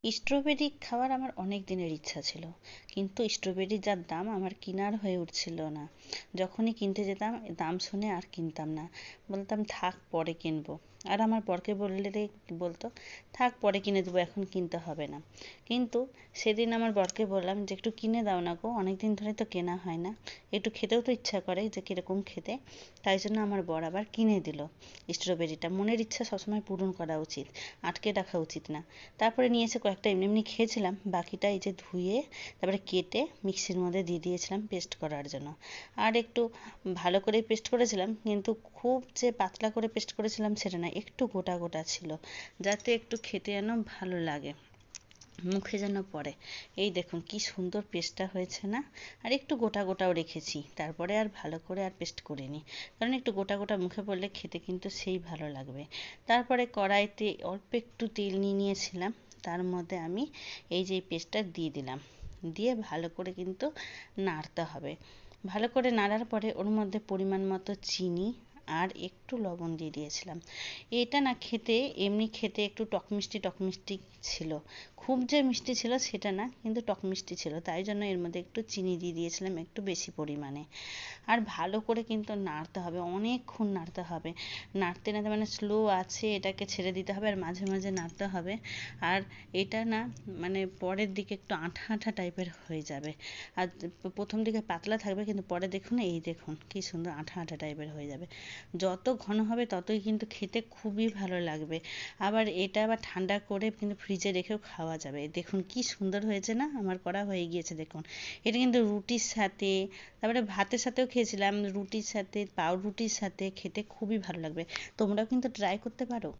Strawberry খাওয়ার আমার অনেক দিনের ইচ্ছা ছিল, কিন্তু স্ট্রবেরির যা দাম আমার কেনার হয়ে উঠছিল না। যখনই কিনতে যেতাম দাম শুনে আর কিনতাম না, বলতাম থাক পরে কিনবো। আর আমার বরকে বললে বলতো থাক পরে কিনে দেবো, এখন কিনতে হবে না। কিন্তু সেদিন আমার বরকে বললাম যে একটু কিনে দাও না গো, অনেকদিন ধরে তো কেনা হয় না, একটু খেতেও তো ইচ্ছা করে যে কিরকম খেতে। তাই জন্য আমার বর আবার কিনে দিল স্ট্রবেরিটা। মনের ইচ্ছা সবসময় পূরণ করা উচিত, আটকে রাখা উচিত না। তারপরে নিয়ে এসে কয়েকটা এমনি এমনি খেয়েছিলাম, বাকিটা এই যে ধুয়ে তারপরে কেটে মিক্সির মধ্যে দিয়ে দিয়েছিলাম পেস্ট করার জন্য। আর একটু ভালো করে পেস্ট করেছিলাম, কিন্তু খুব যে পাতলা করে পেস্ট করেছিলাম সেটা না, একটু গোটা গোটা ছিল, যাতে একটু খেতে যেন ভালো লাগে, মুখে যেন পড়ে। এই দেখুন কি সুন্দর পেস্টটা হয়েছে না। আর একটু গোটা গোটাও রেখেছি, তারপরে আর ভালো করে আর পেস্ট করিনি, কারণ একটু গোটা গোটা মুখে পড়লে খেতে কিন্তু সেই ভালো লাগবে। তারপরে কড়াইতে অল্প একটু তেল নিয়ে নিয়েছিলাম, তার মধ্যে আমি এই যে পেস্টটা দিয়ে দিলাম, দিয়ে ভালো করে কিন্তু নাড়তে হবে। ভালো করে নাড়ার পরে ওর মধ্যে পরিমাণ মতো চিনি আর একটু লবণ দিয়ে দিয়েছিলাম। এটা না খেতে এমনি খেতে একটু টক মিষ্টি টক মিষ্টি ছিল, খুব যে মিষ্টি ছিল সেটা না, কিন্তু টক মিষ্টি ছিল, তাই জন্য এর মধ্যে একটু চিনি দিয়ে দিয়েছিলাম একটু বেশি পরিমাণে। আর ভালো করে কিন্তু নাড়তে হবে, অনেকক্ষণ নাড়তে হবে। নাড়তে নাড়তে মানে স্লো আছে এটাকে ছেড়ে দিতে হবে, আর মাঝে মাঝে নাড়তে হবে। আর এটা না মানে পরের দিকে একটু আঠা আঠা টাইপের হয়ে যাবে। আর প্রথম দিকে পাতলা থাকবে, কিন্তু পরে দেখুন এই দেখুন কি সুন্দর আঠা আঠা টাইপের হয়ে যাবে। যত ঘন হবে ততই কিন্তু খেতে খুবই ভালো লাগবে। আবার এটা আবার ঠান্ডা করে কিন্তু ফ্রিজে রেখেও খাওয়া যাবে। দেখুন কি সুন্দর হয়েছে না, আমার করা হয়ে গিয়েছে দেখুন। এটা কিন্তু রুটির সাথে, তারপরে ভাতের সাথেও খেয়েছিলাম, রুটির সাথে পাউরুটির সাথে খেতে খুবই ভালো লাগবে। তোমরাও কিন্তু ট্রাই করতে পারো।